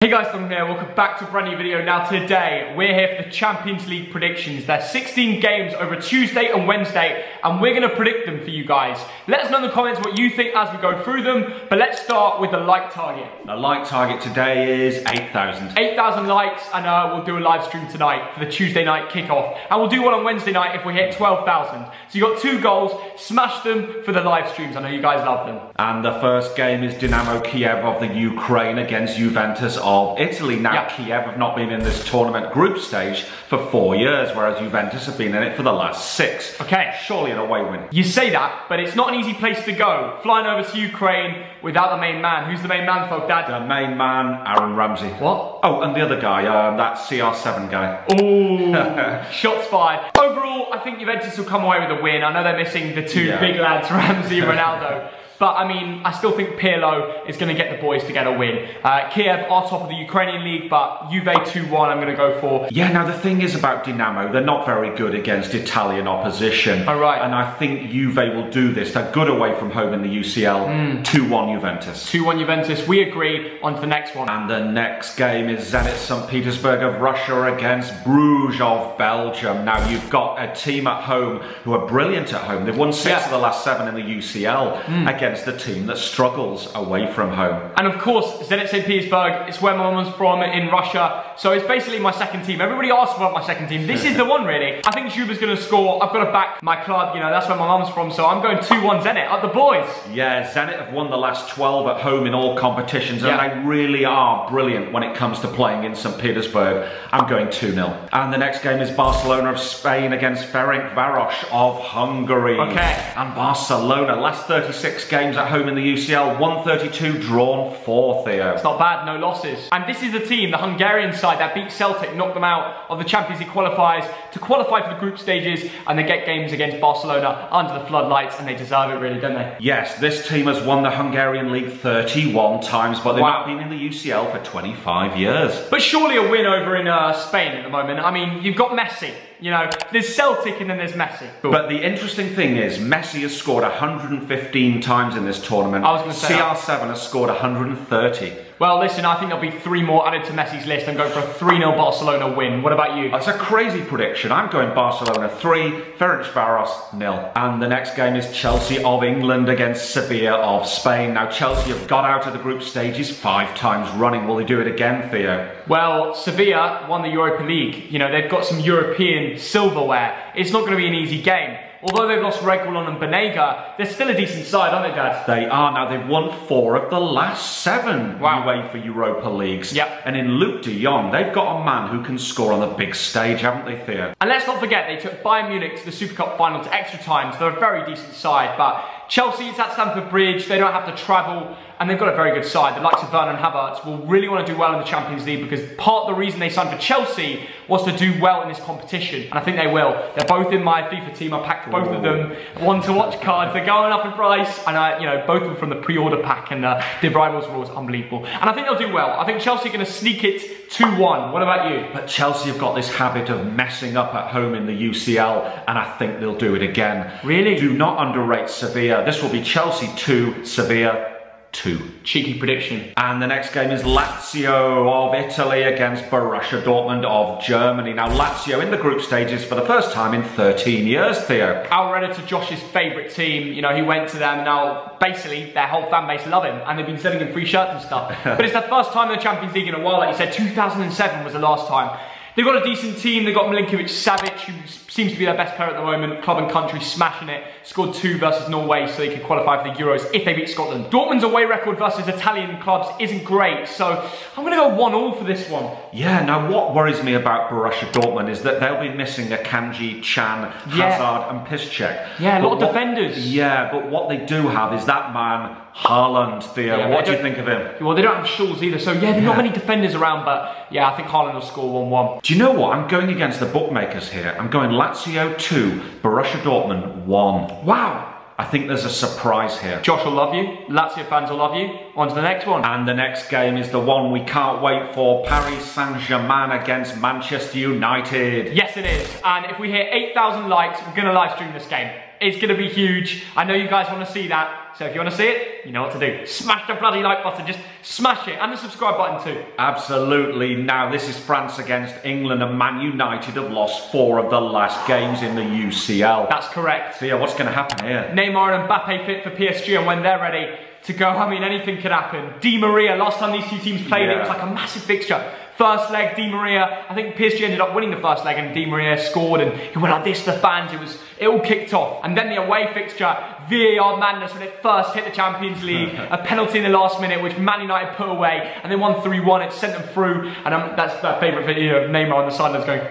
Hey guys, Thogden here, welcome back to a brand new video. Now today, we're here for the Champions League predictions. There's 16 games over Tuesday and Wednesday, and we're going to predict them for you guys. Let us know in the comments what you think as we go through them, but let's start with the like target. The like target today is 8,000. 8,000 likes, and we'll do a live stream tonight for the Tuesday night kickoff. And we'll do one on Wednesday night if we hit 12,000. So you got 2 goals, smash them for the live streams. I know you guys love them. And the first game is Dynamo Kiev of the Ukraine against Juventus of Italy. Now, Kiev have not been in this tournament group stage for 4 years, whereas Juventus have been in it for the last 6. Okay. Surely an away win. You say that, but it's not an easy place to go. Flying over to Ukraine without the main man. Who's the main man, Thogdad? The main man, Aaron Ramsey. What? Oh, and the other guy, that CR7 guy. Ooh, shots fired. Overall, I think Juventus will come away with a win. I know they're missing the 2 big lads, Ramsey and Ronaldo. But I mean, I still think Pirlo is going to get the boys to get a win. Kiev are top of the Ukrainian league, but Juve 2-1 I'm going to go for. Yeah, now the thing is about Dynamo, they're not very good against Italian opposition. Oh, right. And I think Juve will do this. They're good away from home in the UCL. 2-1 Juventus. 2-1 Juventus. We agree. On to the next one. And the next game is Zenit St. Petersburg of Russia against Brugge of Belgium. Now you've got a team at home who are brilliant at home. They've won 6 of the last 7 in the UCL against the team that struggles away from home. And of course, Zenit St. Petersburg, it's where my mum's from in Russia, so it's basically my second team. Everybody asks about my second team. This is the one, really. I think Juve's going to score. I've got to back my club, you know, that's where my mum's from, so I'm going 2-1 Zenit. Up the boys. Yeah, Zenit have won the last 12 at home in all competitions, and they really are brilliant when it comes to playing in St. Petersburg. I'm going 2-0. And the next game is Barcelona of Spain against Ferencvaros of Hungary. Okay. And Barcelona, last 36 games at home in the UCL, 132, drawn 4, Theo. It's not bad, no losses. And this is the team, the Hungarian side, that beat Celtic, knocked them out of the Champions League qualifiers to qualify for the group stages, and they get games against Barcelona under the floodlights, and they deserve it really, don't they? Yes, this team has won the Hungarian League 31 times, but they've not been in the UCL for 25 years. But surely a win over in Spain at the moment. I mean, you've got Messi. You know, there's Celtic and then there's Messi. Cool. But the interesting thing is, Messi has scored 115 times in this tournament. I was going to say CR7 has scored 130. Well, listen, I think there'll be 3 more added to Messi's list and go for a 3-0 Barcelona win. What about you? That's a crazy prediction. I'm going Barcelona 3, Ferencvaros 0. And the next game is Chelsea of England against Sevilla of Spain. Now, Chelsea have got out of the group stages 5 times running. Will they do it again, Theo? Well, Sevilla won the Europa League. You know, they've got some European silverware. It's not going to be an easy game. Although they've lost Reguilon and Banega, they're still a decent side, aren't they, Dad? They are. Now, they've won 4 of the last 7 UEFA Europa Leagues. Yep. And in Luke de Jong, they've got a man who can score on the big stage, haven't they, Theo? And let's not forget, they took Bayern Munich to the Super Cup final to extra time, so they're a very decent side. But Chelsea, it's at Stamford Bridge, they don't have to travel, and they've got a very good side. The likes of Werner and Havertz will really want to do well in the Champions League, because part of the reason they signed for Chelsea was to do well in this competition, and I think they will. They're both in my FIFA team. I packed both of them. One to watch cards. They're going up in price, and you know, both of them from the pre-order pack, and the Rivals rules unbelievable. And I think they'll do well. I think Chelsea are going to sneak it 2-1. What about you? But Chelsea have got this habit of messing up at home in the UCL, and I think they'll do it again. Really? Do not underrate Sevilla. This will be Chelsea 2, Sevilla 2. Cheeky prediction. And the next game is Lazio of Italy against Borussia Dortmund of Germany. Now, Lazio in the group stages for the first time in 13 years, Theo. Our editor Josh's favourite team, you know, he went to them. Now, basically, their whole fan base love him, and they've been sending him free shirts and stuff. But it's their first time in the Champions League in a while. Like you said, 2007 was the last time. They've got a decent team. They've got Milinkovic-Savic, who seems to be their best player at the moment. Club and country smashing it. Scored 2 versus Norway, so they could qualify for the Euros if they beat Scotland. Dortmund's away record versus Italian clubs isn't great, so I'm going to go 1-1 for this one. Yeah, now what worries me about Borussia Dortmund is that they'll be missing Akanji, Chan, Hazard and Piszczek. Yeah, a lot of defenders. Yeah, but what they do have is that man, Haaland, Theo. Yeah, what do you think of him? Well, they don't have Schulz either, so yeah, there's not many defenders around, but yeah, I think Haaland will score 1-1. Do you know what? I'm going against the bookmakers here. I'm going Lazio 2, Borussia Dortmund 1. Wow. I think there's a surprise here. Josh will love you. Lazio fans will love you. On to the next one. And the next game is the one we can't wait for. Paris Saint-Germain against Manchester United. Yes, it is. And if we hit 8,000 likes, we're going to live stream this game. It's going to be huge. I know you guys want to see that. So if you want to see it, you know what to do. Smash the bloody like button, just smash it. And the subscribe button too. Absolutely. Now, this is France against England, and Man United have lost 4 of the last games in the UCL. That's correct. So yeah, what's going to happen here? Neymar and Mbappe fit for PSG, and when they're ready to go, I mean, anything could happen. Di Maria, last time these two teams played, it was like a massive fixture. First leg, Di Maria, I think PSG ended up winning the first leg, and Di Maria scored, and he went like this to the fans. It all kicked off. And then the away fixture, VAR madness when it first hit the Champions League, a penalty in the last minute, which Man United put away, and they won 3-1, it sent them through, and that's that favourite video of Neymar on the sidelines going,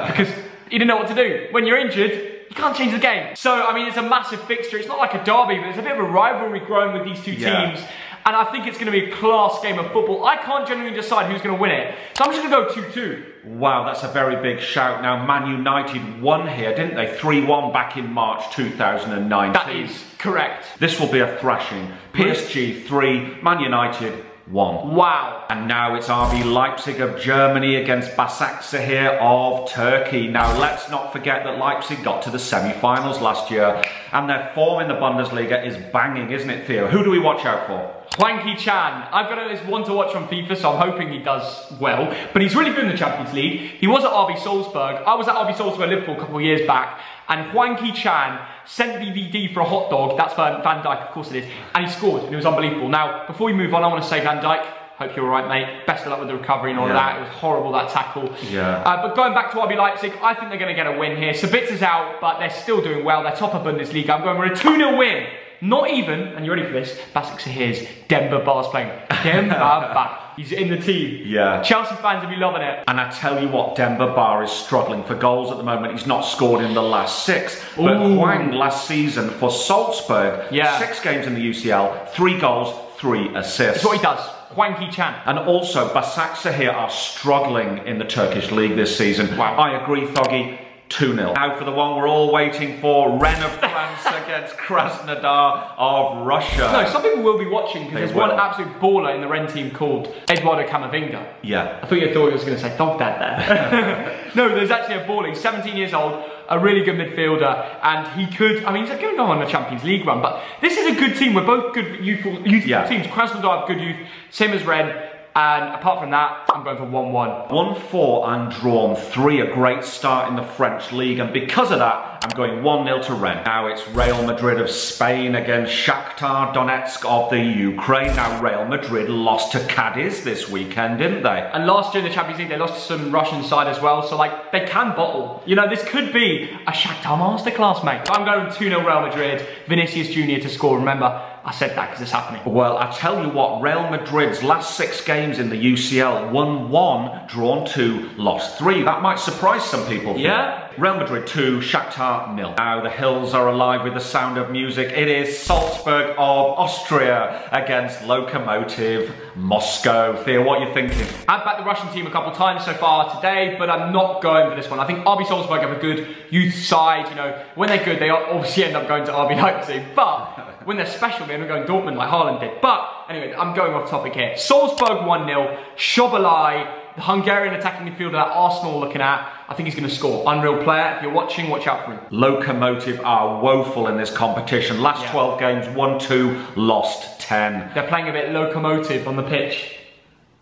because he didn't know what to do. When you're injured, you can't change the game. So, I mean, it's a massive fixture. It's not like a derby, but there's a bit of a rivalry growing with these two teams. And I think it's going to be a class game of football. I can't genuinely decide who's going to win it. So I'm just going to go 2-2. Wow, that's a very big shout. Now, Man United won here, didn't they? 3-1 back in March 2019. That is correct. This will be a thrashing. PSG 3, Man United 1. Wow. And now it's RB Leipzig of Germany against Basaksehir of Turkey. Now, let's not forget that Leipzig got to the semi-finals last year, and their form in the Bundesliga is banging, isn't it, Theo? Who do we watch out for? Hwang Chan. I've got this one to watch on FIFA, so I'm hoping he does well. But he's really good in the Champions League. He was at RB Salzburg. I was at RB Salzburg Liverpool a couple of years back, and Hwang Chan sent VVD for a hot dog. That's Van Dijk, of course it is. And he scored, and it was unbelievable. Now, before we move on, I want to say Van Dijk, hope you're alright, mate. Best of luck with the recovery and all of that. It was horrible, that tackle. But going back to RB Leipzig, I think they're going to get a win here. Sabitzer's out, but they're still doing well. They're top of Bundesliga. I'm going with a 2-0 win. Not even, and you're ready for this, Basaksehir's Demba Bar's playing. Demba Bar. He's in the team. Chelsea fans will be loving it. And I tell you what, Demba Bar is struggling for goals at the moment. He's not scored in the last 6. But Hwang last season for Salzburg, 6 games in the UCL, 3 goals, 3 assists. That's what he does. Hwang Chan. And also, Basaksehir are struggling in the Turkish league this season. Wow. I agree, Thoggy. 2-0. Now for the one we're all waiting for, Rennes of France against Krasnodar of Russia. No, some people will be watching because there's one absolute baller in the Rennes team called Eduardo Camavinga. I thought you was going to say Thogden there. No, there's actually a baller. He's 17 years old, a really good midfielder, and he could, I mean, he's going to go on a Champions League run, but this is a good team. We're both good youthful teams. Krasnodar have good youth, same as Rennes. And apart from that, I'm going for 1-1. 1-4 undrawn, 3, a great start in the French league, and because of that, I'm going 1-0 to Rennes. Now it's Real Madrid of Spain against Shakhtar Donetsk of the Ukraine. Now Real Madrid lost to Cadiz this weekend, didn't they? And last year in the Champions League, they lost to some Russian side as well, so like, they can bottle. You know, this could be a Shakhtar masterclass, mate. So I'm going 2-0 Real Madrid, Vinicius Jr. to score, remember. I said that because it's happening. Well, I tell you what, Real Madrid's last 6 games in the UCL, won 1, drawn 2, lost 3. That might surprise some people. Real Madrid 2, Shakhtar 0. Now the hills are alive with the sound of music. It is Salzburg of Austria against Lokomotiv Moscow. Theo, what are you thinking? I've backed the Russian team a couple of times so far today, but I'm not going for this one. I think RB Salzburg have a good youth side. You know, when they're good, they obviously end up going to RB Leipzig, but when they're special, they end up going Dortmund like Haaland did. But anyway, I'm going off topic here. Salzburg 1-0, Szoboszlai, the Hungarian attacking midfielder that Arsenal are looking at, I think he's going to score. Unreal player. If you're watching, watch out for him. Lokomotiv are woeful in this competition. Last 12 games, 1-2, lost 10. They're playing a bit locomotive on the pitch.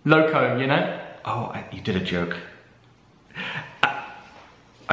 Loco, you know? Oh, you did a joke.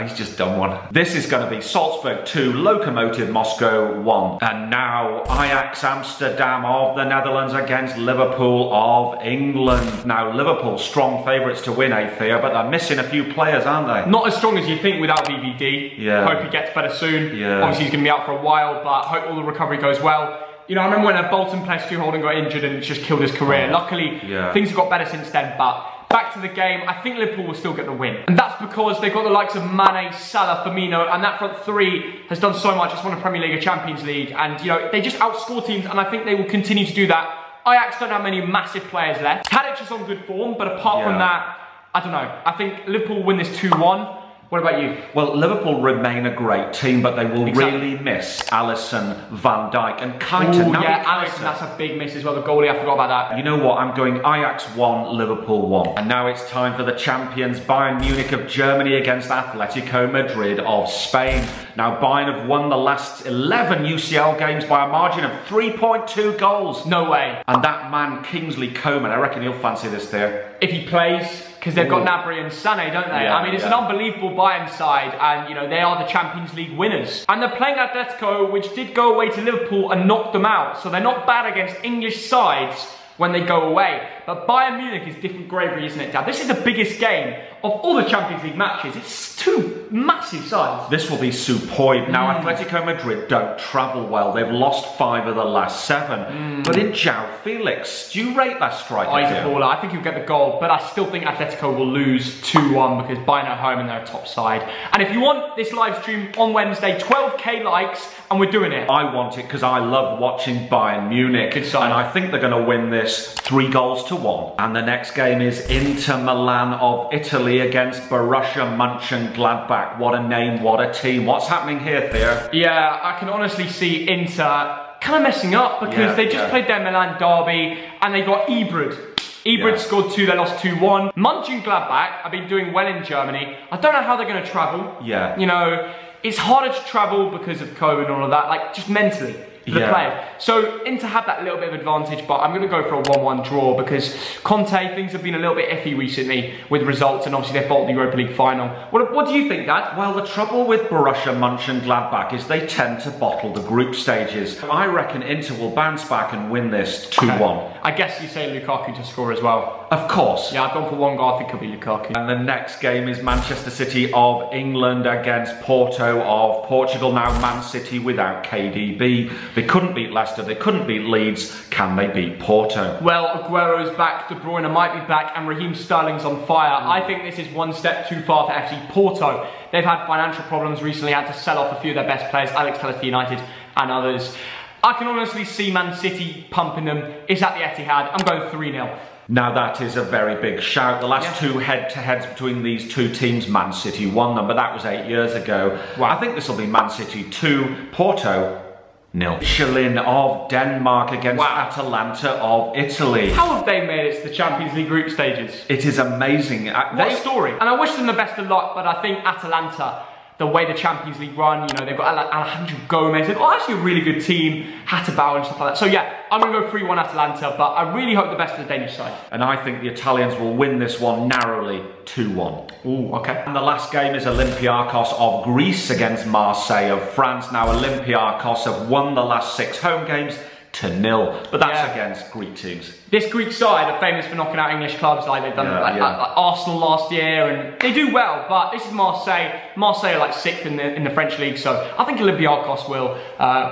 He's just done one. This is going to be Salzburg 2, Lokomotiv Moscow 1. And now Ajax Amsterdam of the Netherlands against Liverpool of England. Now Liverpool strong favourites to win, Theo, but they're missing a few players, aren't they? Not as strong as you think without VVD. Hope he gets better soon. Obviously he's going to be out for a while, but hope all the recovery goes well. You know, I remember when a Bolton player Stu Holden got injured and it just killed his career. Luckily, things have got better since then, but back to the game, I think Liverpool will still get the win. And that's because they've got the likes of Mane, Salah, Firmino, and that front 3 has done so much. It's won a Premier League, a Champions League, and you know, they just outscore teams, and I think they will continue to do that. Ajax don't have many massive players left. Tadic is on good form, but apart from that, I don't know. I think Liverpool will win this 2-1. What about you? Well, Liverpool remain a great team, but they will really miss Alisson, Van Dijk and Keita. Yeah, Alisson, that's a big miss as well, the goalie, I forgot about that. You know what, I'm going Ajax 1, Liverpool 1. And now it's time for the champions, Bayern Munich of Germany against Atletico Madrid of Spain. Now, Bayern have won the last 11 UCL games by a margin of 3.2 goals. No way. And that man, Kingsley Coman, I reckon he'll fancy this there. If he plays, because they've got Gnabry and Sané, don't they? Yeah, I mean, it's an unbelievable Bayern side, and, you know, they are the Champions League winners. And they're playing Atletico, which did go away to Liverpool and knocked them out. So they're not bad against English sides when they go away. But Bayern Munich is different gravy, isn't it, Dad? This is the biggest game of all the Champions League matches. It's two massive sides. This will be superb. Now, Atletico Madrid don't travel well. They've lost 5 of the last 7. But in João Felix, do you rate that striker? Oh, he's a baller. I think he'll get the goal, but I still think Atletico will lose 2-1 because Bayern are home and they're a top side. And if you want this live stream on Wednesday, 12k likes, and we're doing it. I want it because I love watching Bayern Munich. Good side. And I think they're going to win this 3-1. And the next game is Inter Milan of Italy against Borussia Monchengladbach. What a name, what a team. What's happening here, Theo? Yeah, I can honestly see Inter kind of messing up because they just played their Milan derby and they got Ibrid scored 2, they lost 2-1. Monchengladbach have been doing well in Germany. I don't know how they're going to travel. Yeah. You know, it's harder to travel because of COVID and all of that, like just mentally. For the players. So Inter have that little bit of advantage, but I'm going to go for a 1-1 draw because Conte, things have been a little bit iffy recently with results, and obviously they've bottled the Europa League final. What do you think, Dad? Well, the trouble with Borussia Mönchengladbach is they tend to bottle the group stages. I reckon Inter will bounce back and win this 2-1. I guess you say Lukaku to score as well. Of course. Yeah, I've gone for 1 goal. I think it'll be Lukaku. And the next game is Manchester City of England against Porto of Portugal. Now, Man City without KDB. They couldn't beat Leicester, they couldn't beat Leeds. Can they beat Porto? Well, Aguero's back, De Bruyne might be back, and Raheem Sterling's on fire. I think this is one step too far for FC Porto. They've had financial problems recently, had to sell off a few of their best players, Alex Telles-United and others. I can honestly see Man City pumping them. It's at the Etihad. I'm going 3-0. Now that is a very big shout. The last 2 head-to-heads between these 2 teams, Man City won them, but that was 8 years ago. Well, I think this will be Man City 2, Porto 0. Midtjylland of Denmark against Atalanta of Italy. How have they made it to the Champions League group stages? It is amazing. What a story. And I wish them the best of luck, but I think Atalanta, the way the Champions League run, you know, they've got Alejandro Gomez, they've got actually a really good team, Hatterbauer and stuff like that. So yeah, I'm going to go 3-1 Atalanta, but I really hope the best for the Danish side. And I think the Italians will win this one narrowly, 2-1. Ooh, okay. And the last game is Olympiacos of Greece against Marseille of France. Now, Olympiacos have won the last 6 home games to 0, but that's against Greek teams. This Greek side are famous for knocking out English clubs, like they've done like Arsenal last year, and they do well, but this is Marseille. Marseille are like 6th in the French league, so I think Olympiacos will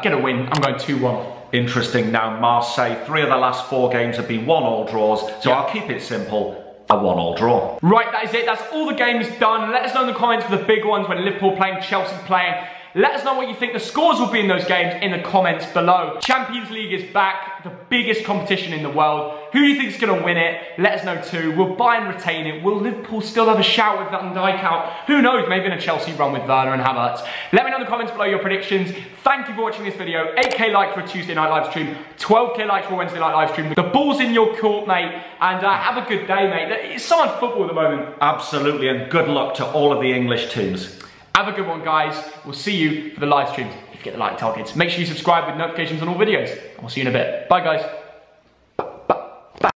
get a win. I'm going 2-1. Interesting. Now, Marseille, 3 of the last 4 games have been 1-1 draws, so I'll keep it simple. A 1-1 draw. Right, that is it. That's all the games done. Let us know in the comments for the big ones when Liverpool playing, Chelsea playing. Let us know what you think the scores will be in those games in the comments below. Champions League is back, the biggest competition in the world. Who do you think is going to win it? Let us know too. Will Bayern retain it? Will Liverpool still have a shout with Van Dijk out? Who knows, maybe in a Chelsea run with Werner and Havertz. Let me know in the comments below your predictions. Thank you for watching this video. 8k likes for a Tuesday night live stream, 12k likes for a Wednesday night live stream. The ball's in your court, mate, and have a good day, mate. It's so much football at the moment. Absolutely, and good luck to all of the English teams. Have a good one, guys. We'll see you for the live streams if you get the like targets. Make sure you subscribe with notifications on all videos. And we'll see you in a bit. Bye, guys.